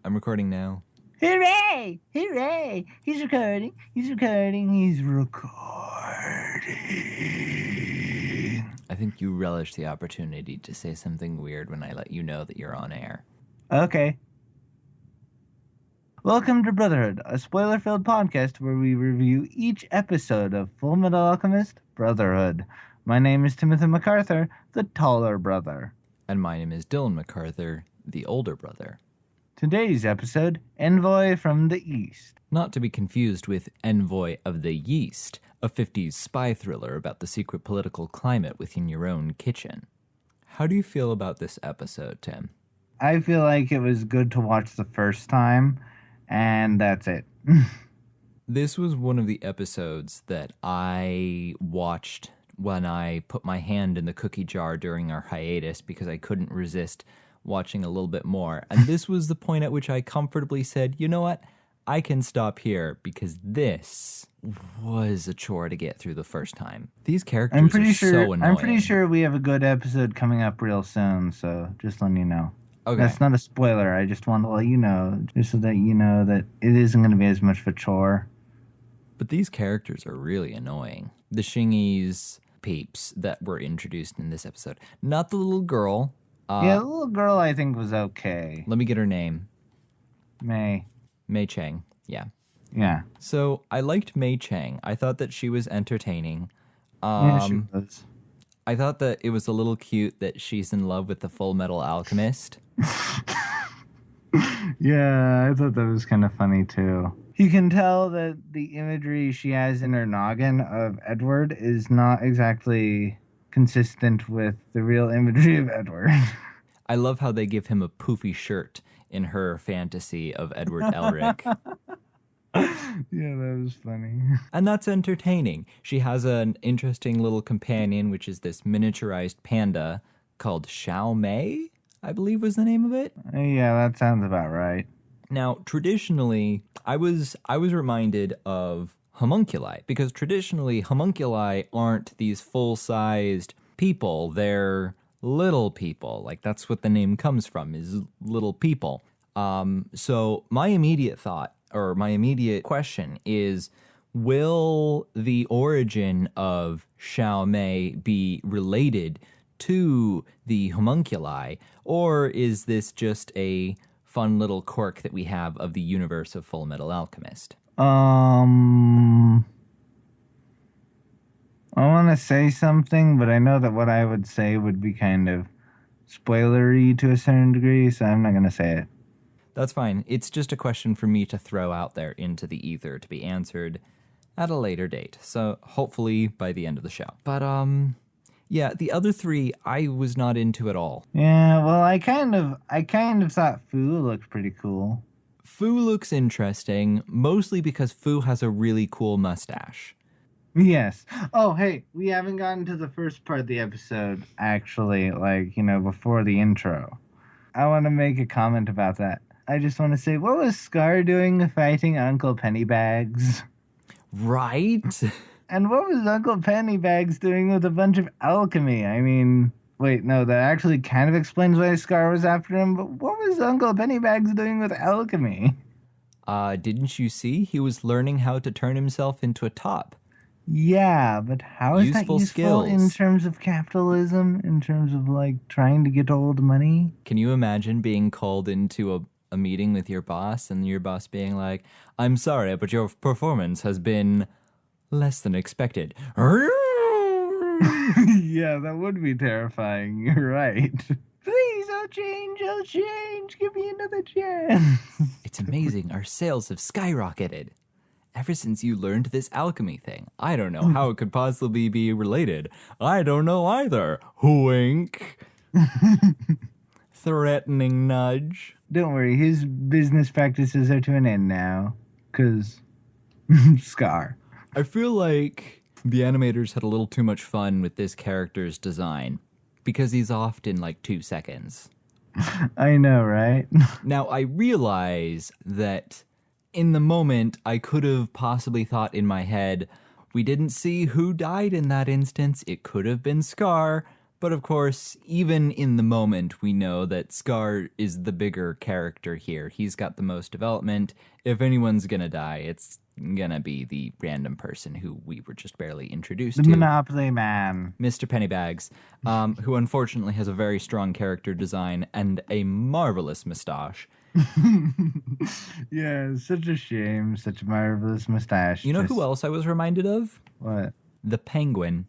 I'm recording now. Hooray! Hooray! He's recording. He's recording. He's recording. I think you relish the opportunity to say something weird when I let you know that you're on air. Okay. Welcome to Brotherhood, a spoiler-filled podcast where we review each episode of Full Metal Alchemist Brotherhood. My name is Timothy MacArthur, the taller brother. And my name is Dylan MacArthur, the older brother. Today's episode, Envoy from the East. Not to be confused with Envoy of the Yeast, a 50s spy thriller about the secret political climate within your own kitchen. How do you feel about this episode, Tim? I feel like it was good to watch the first time, and that's it. This was one of the episodes that I watched when I put my hand in the cookie jar during our hiatus because I couldn't resist watching a little bit more. And this was the point at which I comfortably said, you know what? I can stop here because this was a chore to get through the first time. These characters are so annoying. I'm pretty sure we have a good episode coming up real soon, so just letting you know. Okay. That's not a spoiler. I just want to let you know, just so that you know that it isn't going to be as much of a chore. But these characters are really annoying. The Shingi's peeps that were introduced in this episode. Not the little girl. Yeah, the little girl I think was okay. Let me get her name. May Chang. Yeah. Yeah. So I liked Mei Chang. I thought that she was entertaining. Yeah, she was. I thought that it was a little cute that she's in love with the Full Metal Alchemist. Yeah, I thought that was kind of funny too. You can tell that the imagery she has in her noggin of Edward is not exactly consistent with the real imagery of Edward. I love how they give him a poofy shirt in her fantasy of Edward Elric. Yeah, that was funny. And that's entertaining. She has an interesting little companion, which is this miniaturized panda called Xiao Mei, I believe was the name of it. Yeah, that sounds about right. Now, traditionally, I was reminded of homunculi, because traditionally homunculi aren't these full-sized people. They're little people. Like, that's what the name comes from, is little people. So my immediate thought, or my immediate question is, will the origin of Xiao Mei be related to the homunculi, or is this just a fun little quirk that we have of the universe of Full Metal Alchemist? I want to say something, but I know that what I would say would be kind of spoilery to a certain degree, so I'm not going to say it. That's fine. It's just a question for me to throw out there into the ether to be answered at a later date. So hopefully by the end of the show. But, yeah, the other three I was not into at all. Yeah, well, I kind of thought Fu looked pretty cool. Fu looks interesting, mostly because Fu has a really cool mustache. Yes. Oh, hey, we haven't gotten to the first part of the episode, actually, before the intro. I want to make a comment about that. I just want to say, what was Scar doing fighting Uncle Pennybags? Right? And what was Uncle Pennybags doing with a bunch of alchemy? I mean, wait, no, that actually kind of explains why Scar was after him, but what was Uncle Pennybags doing with alchemy? Didn't you see? He was learning how to turn himself into a top. Yeah, but how is that useful skills in terms of capitalism, in terms of, trying to get old money? Can you imagine being called into a meeting with your boss and your boss being like, I'm sorry, but your performance has been less than expected. Yeah, that would be terrifying. You're right. Please, I'll change. Give me another chance. It's amazing. Our sales have skyrocketed ever since you learned this alchemy thing. I don't know how it could possibly be related. I don't know either. Wink. Threatening nudge. Don't worry, his business practices are to an end now. 'Cause Scar. I feel like the animators had a little too much fun with this character's design, because he's oft in 2 seconds. I know, right? Now, I realize that in the moment, I could have possibly thought in my head, we didn't see who died in that instance. It could have been Scar, But of course, even in the moment, we know that Scar is the bigger character here. He's got the most development. If anyone's gonna die, it's gonna be the random person who we were just barely introduced The to. Monopoly Man. Mr. Pennybags, who unfortunately has a very strong character design and a marvelous mustache. Yeah, such a shame. Such a marvelous mustache. You know who else I was reminded of? What? The Penguin.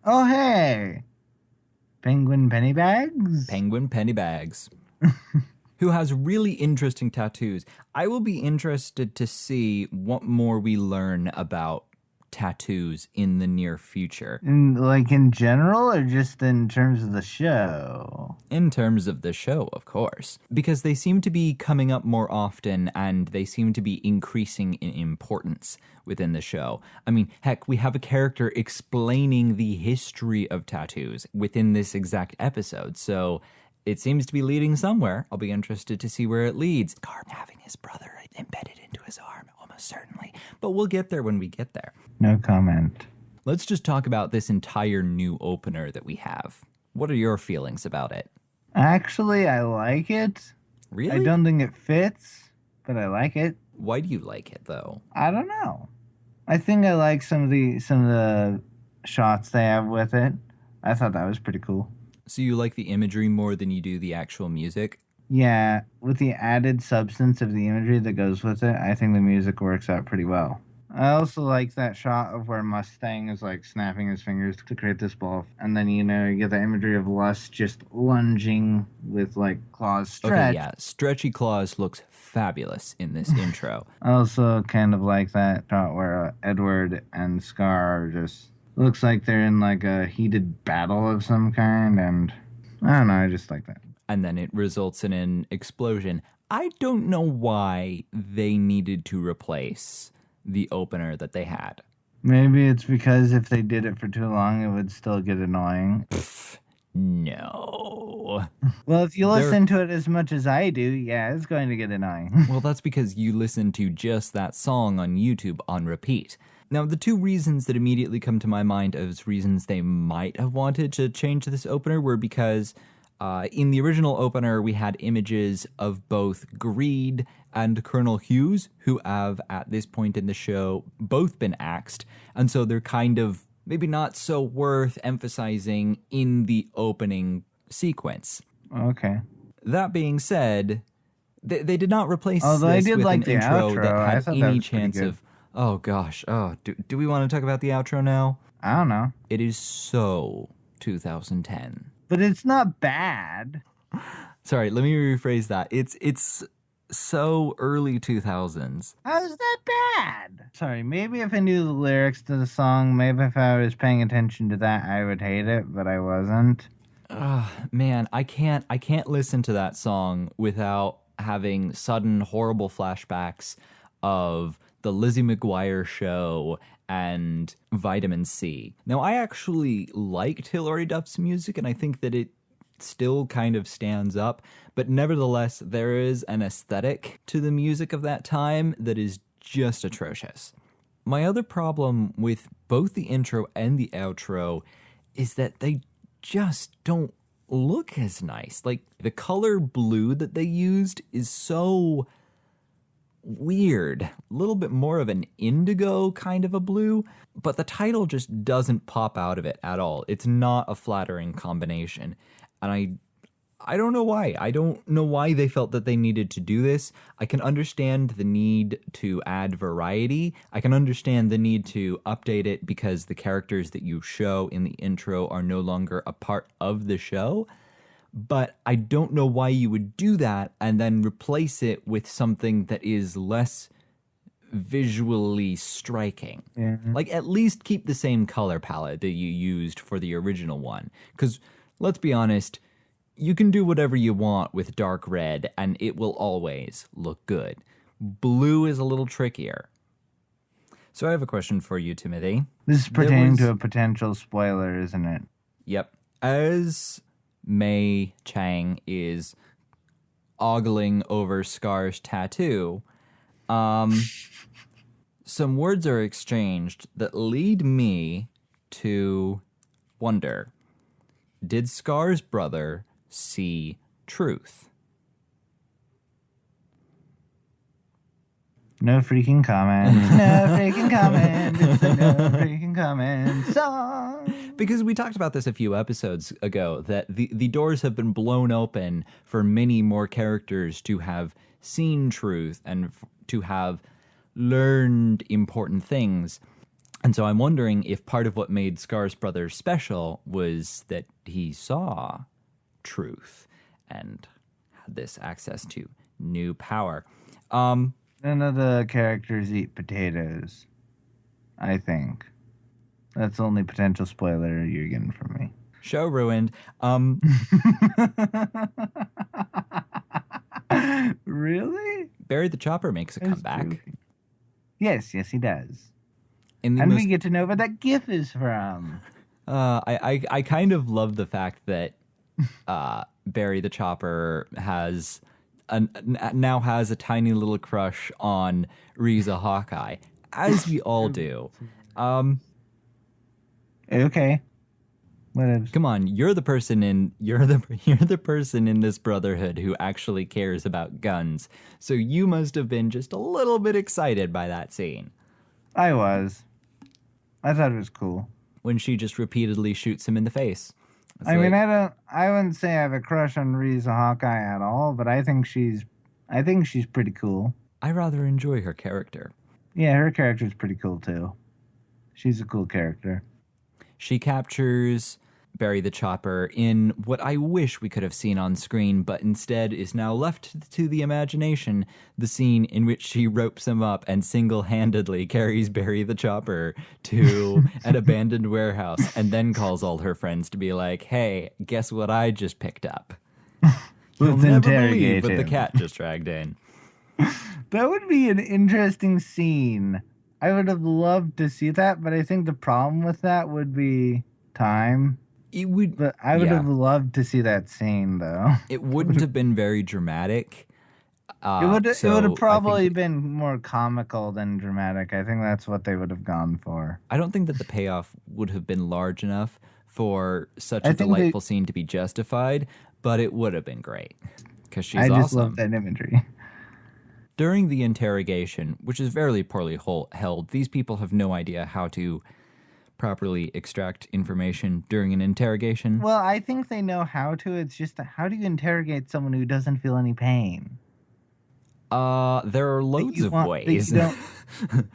Oh, hey! Penguin Pennybags? Penguin Pennybags. Who has really interesting tattoos. I will be interested to see what more we learn about tattoos in the near future. In general, or just in terms of the show? In terms of the show, of course. Because they seem to be coming up more often and they seem to be increasing in importance within the show. I mean, heck, we have a character explaining the history of tattoos within this exact episode, so it seems to be leading somewhere. I'll be interested to see where it leads. Scar having his brother embedded into his arm, almost certainly. But we'll get there when we get there. No comment. Let's just talk about this entire new opener that we have. What are your feelings about it? Actually, I like it. Really? I don't think it fits, but I like it. Why do you like it, though? I don't know. I think I like some of the shots they have with it. I thought that was pretty cool. So you like the imagery more than you do the actual music? Yeah, with the added substance of the imagery that goes with it, I think the music works out pretty well. I also like that shot of where Mustang is like snapping his fingers to create this ball. And then, you get the imagery of Lust just lunging with like claws stretched. Okay, yeah. Stretchy Claws looks fabulous in this intro. I also kind of like that shot where Edward and Scar are just looks like they're in like a heated battle of some kind. And I don't know, I just like that. And then it results in an explosion. I don't know why they needed to replace the opener that they had. Maybe it's because if they did it for too long, it would still get annoying. No. Well, if you listen to it as much as I do, yeah, it's going to get annoying. Well, that's because you listen to just that song on YouTube on repeat. Now, the two reasons that immediately come to my mind as reasons they might have wanted to change this opener were because in the original opener, we had images of both Greed and Colonel Hughes, who have, at this point in the show, both been axed. And so they're kind of maybe not so worth emphasizing in the opening sequence. Okay. That being said, they did not replace Although this I did with like an the intro outro. that I had thought that any was pretty chance good. of, oh gosh, do we want to talk about the outro now? I don't know. It is so 2010. But it's not bad. Sorry, let me rephrase that. It's so early 2000s. How's that bad? Sorry, maybe if I knew the lyrics to the song, maybe if I was paying attention to that, I would hate it, but I wasn't. Man, I can't listen to that song without having sudden horrible flashbacks of the Lizzie McGuire show and Vitamin C. Now, I actually liked Hilary Duff's music, and I think that it still kind of stands up, but nevertheless, there is an aesthetic to the music of that time that is just atrocious. My other problem with both the intro and the outro is that they just don't look as nice. Like, the color blue that they used is so weird. A little bit more of an indigo kind of a blue, but the title just doesn't pop out of it at all. It's not a flattering combination. And I don't know why. I don't know why they felt that they needed to do this. I can understand the need to add variety. I can understand the need to update it because the characters that you show in the intro are no longer a part of the show. But I don't know why you would do that and then replace it with something that is less visually striking. Yeah. Like, at least keep the same color palette that you used for the original one. Because, let's be honest, you can do whatever you want with dark red and it will always look good. Blue is a little trickier. So I have a question for you, Timothy. This is pertaining to a potential spoiler, isn't it? Yep. As Mei Chang is ogling over Scar's tattoo, some words are exchanged that lead me to wonder, did Scar's brother see truth? No freaking comment. No freaking comment. It's a no freaking comment song. Because we talked about this a few episodes ago, that the doors have been blown open for many more characters to have seen truth and to have learned important things. And so I'm wondering if part of what made Scar's brother special was that he saw truth and had this access to new power. None of the characters eat potatoes, I think. That's the only potential spoiler you're getting from me. Show ruined. Really? Barry the Chopper makes a I was comeback. joking. Yes, he does. In the And most, we get to know where that GIF is from. I kind of love the fact that Barry the Chopper now has a tiny little crush on Riza Hawkeye, as we all do. Okay. Whatever. Come on, you're the person in this brotherhood who actually cares about guns. So you must have been just a little bit excited by that scene I was. I thought it was cool. when she just repeatedly shoots him in the face. It's I mean, like, I wouldn't say I have a crush on Riza Hawkeye at all, but I think she's pretty cool. I rather enjoy her character. Yeah, her character's pretty cool too. She's a cool character. She captures Barry the Chopper in what I wish we could have seen on screen, but instead is now left to the imagination, the scene in which she ropes him up and single-handedly carries Barry the Chopper to an abandoned warehouse and then calls all her friends to be like, hey, guess what I just picked up? You'll Let's never believe interrogate what the him. cat just dragged in. That would be an interesting scene. I would have loved to see that, but I think the problem with that would be time. It would, But I would yeah. have loved to see that scene, though. It wouldn't have been very dramatic. It would So have I probably think- been more comical than dramatic. I think that's what they would have gone for. I don't think that the payoff would have been large enough for such I a think they- delightful scene to be justified, but it would have been great because she's I just awesome. love that imagery. During the interrogation, which is very poorly held, these people have no idea how to properly extract information during an interrogation. Well, I think they know how to. It's just how do you interrogate someone who doesn't feel any pain? There are loads of ways.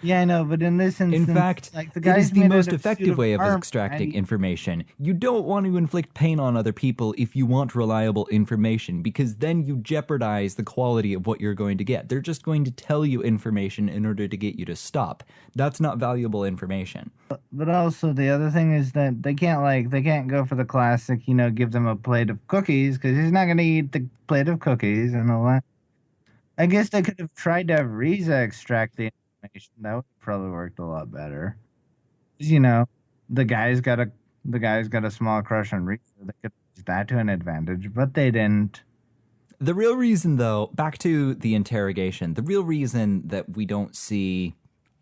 Yeah, I know, but in this instance, In fact, like the it guy's is the made out most of effective suit way of armor, extracting and information. You don't want to inflict pain on other people if you want reliable information, because then you jeopardize the quality of what you're going to get. They're just going to tell you information in order to get you to stop. That's not valuable information. But also the other thing is that they can't go for the classic, give them a plate of cookies because he's not going to eat the plate of cookies and all that. I guess they could have tried to have Riza extract the information. That would have probably worked a lot better. 'Cause, the guy's got a small crush on Riza. They could use that to an advantage, but they didn't. The real reason, though, back to the interrogation, the real reason that we don't see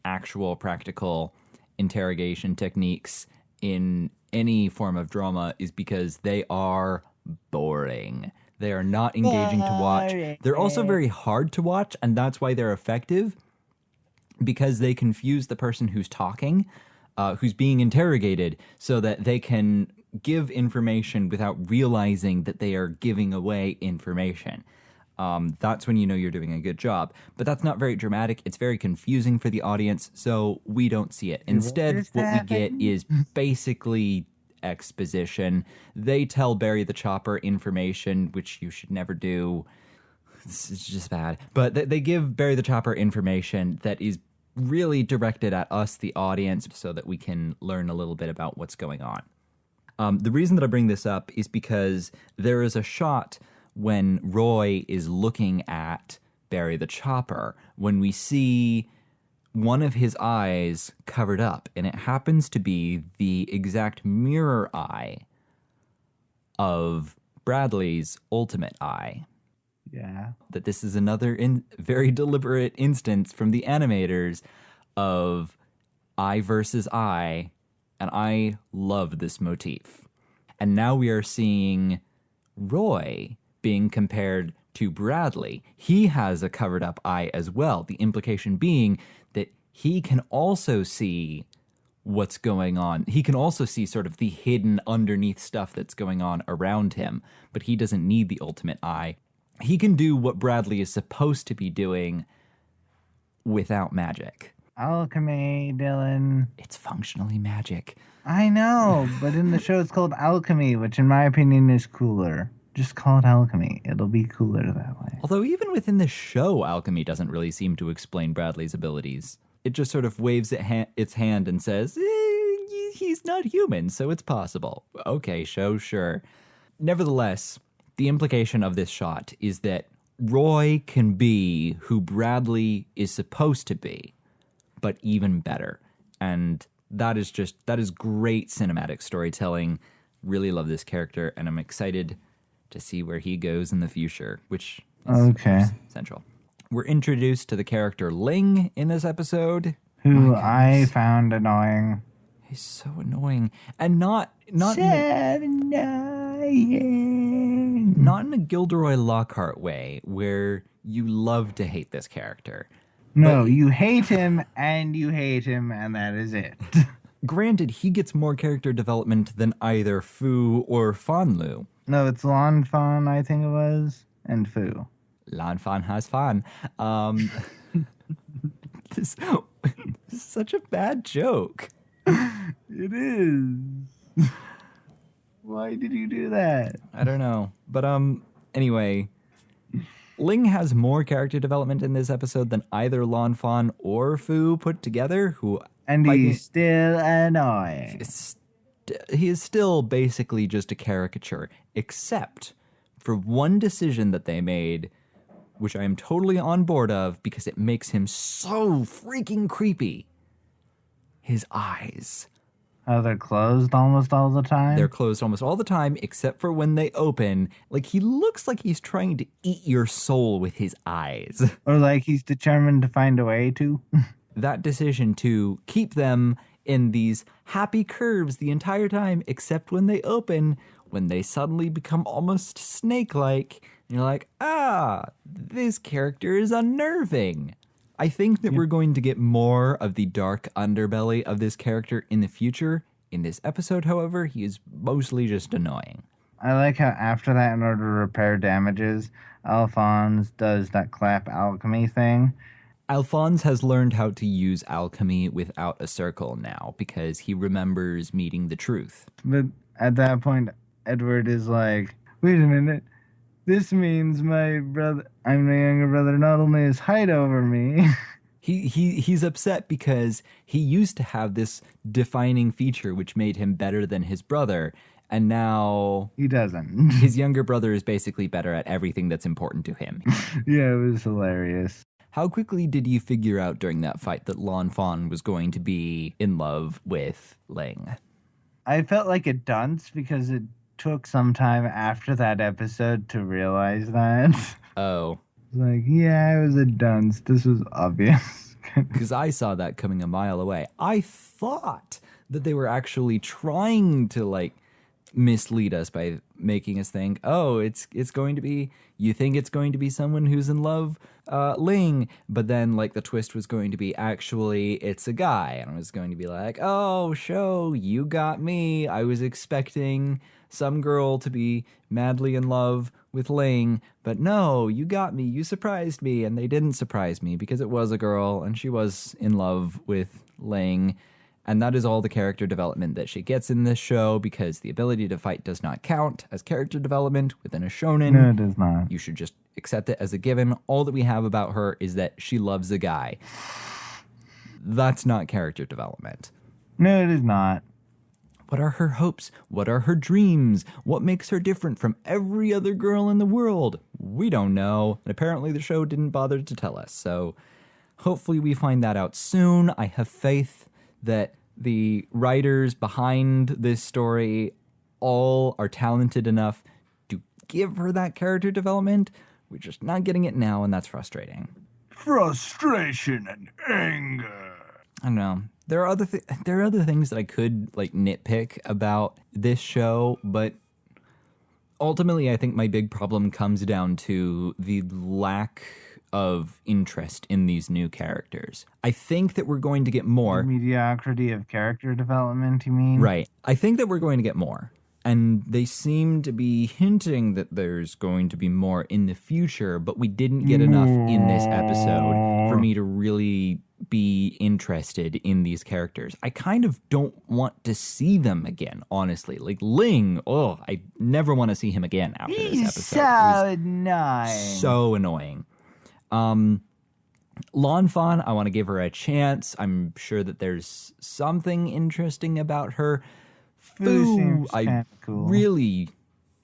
actual practical interrogation techniques in any form of drama is because they are boring. They are not engaging to watch. They're also very hard to watch, and that's why they're effective, because they confuse the person who's talking, who's being interrogated, so that they can give information without realizing that they are giving away information. That's when you know you're doing a good job. But that's not very dramatic. It's very confusing for the audience, so we don't see it. Instead, what we get is basically exposition. They tell Barry the Chopper information, which you should never do. It's just bad. But they give Barry the Chopper information that is really directed at us, the audience, so that we can learn a little bit about what's going on. The reason that I bring this up is because there is a shot when Roy is looking at Barry the Chopper, when we see one of his eyes covered up, and it happens to be the exact mirror eye of Bradley's ultimate eye. Yeah. That this is another very deliberate instance from the animators of eye versus eye, and I love this motif. And now we are seeing Roy being compared to Bradley. He has a covered up eye as well. The implication being that he can also see what's going on. He can also see sort of the hidden underneath stuff that's going on around him, but he doesn't need the ultimate eye. He can do what Bradley is supposed to be doing without magic. Alchemy, Dylan. It's functionally magic. I know, but in the show it's called alchemy, which in my opinion is cooler. Just call it alchemy. It'll be cooler that way. Although even within the show, alchemy doesn't really seem to explain Bradley's abilities. It just sort of waves its hand and says, he's not human, so it's possible. Okay, show, sure. Nevertheless, the implication of this shot is that Roy can be who Bradley is supposed to be, but even better. And that is great cinematic storytelling. Really love this character, and I'm excited to see where he goes in the future, which is of course, central. We're introduced to the character Ling in this episode, who I found annoying. He's so annoying, and not not in a Gilderoy Lockhart way where you love to hate this character. No, you hate him, and that is it. Granted, he gets more character development than either Fu or Fanlu. No, it's Lan Fan, I think it was, and Fu. Lan Fan has fun. This is such a bad joke. It is. Why did you do that? I don't know. But anyway, Ling has more character development in this episode than either Lan Fan or Fu put together, and he's still annoying. He is still basically just a caricature, except for one decision that they made, which I am totally on board of because it makes him so freaking creepy. His eyes. Oh, they're closed almost all the time? They're closed almost all the time, except for when they open. Like, he looks like he's trying to eat your soul with his eyes. Or like he's determined to find a way to. That decision to keep them in these happy curves the entire time, except when they open, when they suddenly become almost snake-like, and you're like, this character is unnerving. I think that we're going to get more of the dark underbelly of this character in the future. In this episode, however, he is mostly just annoying. I like how after that, in order to repair damages, Alphonse does that clap alchemy thing. Alphonse has learned how to use alchemy without a circle now because he remembers meeting the truth. But at that point, Edward is like, wait a minute. This means my younger brother not only has height over me. He's upset because he used to have this defining feature which made him better than his brother, and now he doesn't. His younger brother is basically better at everything that's important to him. Yeah, it was hilarious. How quickly did you figure out during that fight that Lan Fan was going to be in love with Ling? I felt like a dunce because it took some time after that episode to realize that. Oh. Like, yeah, I was a dunce. This was obvious. Because I saw that coming a mile away. I thought that they were actually trying to, mislead us by making us think, it's going to be, you think it's going to be someone who's in love, Ling, but then, the twist was going to be, actually, it's a guy, and I was going to be like, you got me. I was expecting some girl to be madly in love with Ling, but no, you got me, you surprised me, and they didn't surprise me because it was a girl, and she was in love with Ling, and that is all the character development that she gets in this show because the ability to fight does not count as character development within a shonen. No, it does not. You should just accept it as a given. All that we have about her is that she loves a guy. That's not character development. No, it is not. What are her hopes? What are her dreams? What makes her different from every other girl in the world? We don't know. And apparently the show didn't bother to tell us. So hopefully we find that out soon. I have faith that the writers behind this story all are talented enough to give her that character development. We're just not getting it now, and that's frustrating. Frustration and anger. I don't know. There are other things that I could like nitpick about this show, but ultimately I think my big problem comes down to the lack of interest in these new characters. I think that we're going to get The more. mediocrity of character development, you mean? Right. I think that we're going to get more. And they seem to be hinting that there's going to be more in the future, but we didn't get enough in this episode for me to really be interested in these characters. I kind of don't want to see them again, honestly. Like Ling, I never want to see him again after this episode. So annoying. So annoying. Lan Fan, I want to give her a chance. I'm sure that there's something interesting about her. Fu seems kinda cool.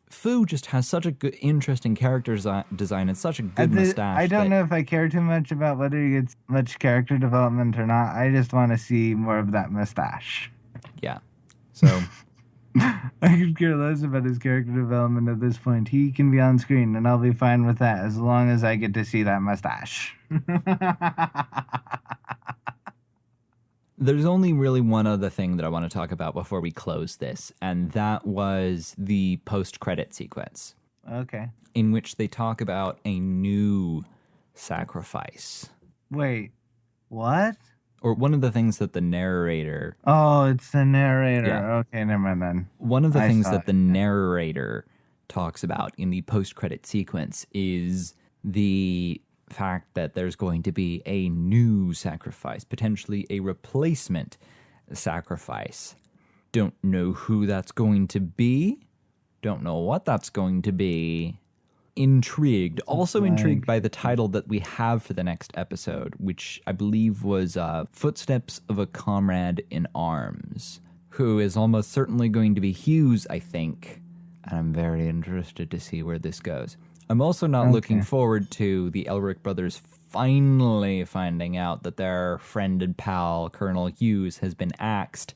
Fu just has such a good, interesting character design and such a good mustache. I don't know if I care too much about whether he gets much character development or not. I just want to see more of that mustache. Yeah. So I could care less about his character development at this point. He can be on screen, and I'll be fine with that as long as I get to see that mustache. there's only really one other thing that I want to talk about before we close this, and that was the post-credit sequence. Okay. In which they talk about a new sacrifice. Wait, what? Or one of the things that the narrator... Oh, it's the narrator. Yeah. Okay, never mind then. One of the things that the narrator talks about in the post-credit sequence is the fact that there's going to be a new sacrifice, potentially a replacement sacrifice. Don't know who that's going to be. Don't know what that's going to be. Intrigued. Also intrigued by the title that we have for the next episode, which I believe was Footsteps of a Comrade in Arms, who is almost certainly going to be Hughes, I think. And I'm very interested to see where this goes. I'm also not looking forward to the Elric brothers finally finding out that their friend and pal, Colonel Hughes, has been axed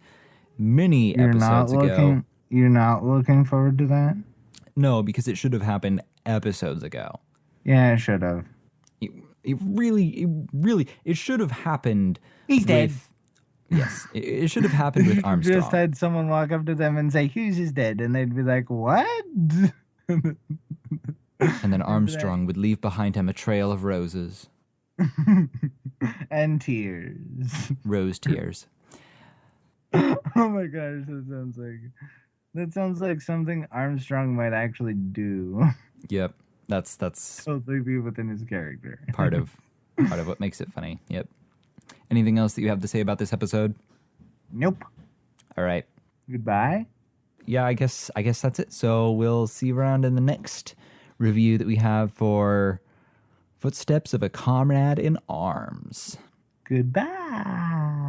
many episodes ago. You're not looking forward to that? No, because it should have happened episodes ago. Yeah, it should have. It should have happened. He's dead. Yes, it should have happened with Armstrong. Just had someone walk up to them and say, Hughes is dead. And they'd be like, what? And then Armstrong would leave behind him a trail of roses. And tears. Rose tears. Oh my gosh, that sounds like something Armstrong might actually do. Yep. That's totally be within his character. part of what makes it funny. Yep. Anything else that you have to say about this episode? Nope. All right. Goodbye. Yeah, I guess that's it. So we'll see you around in the next review that we have for Footsteps of a Comrade in Arms. Goodbye.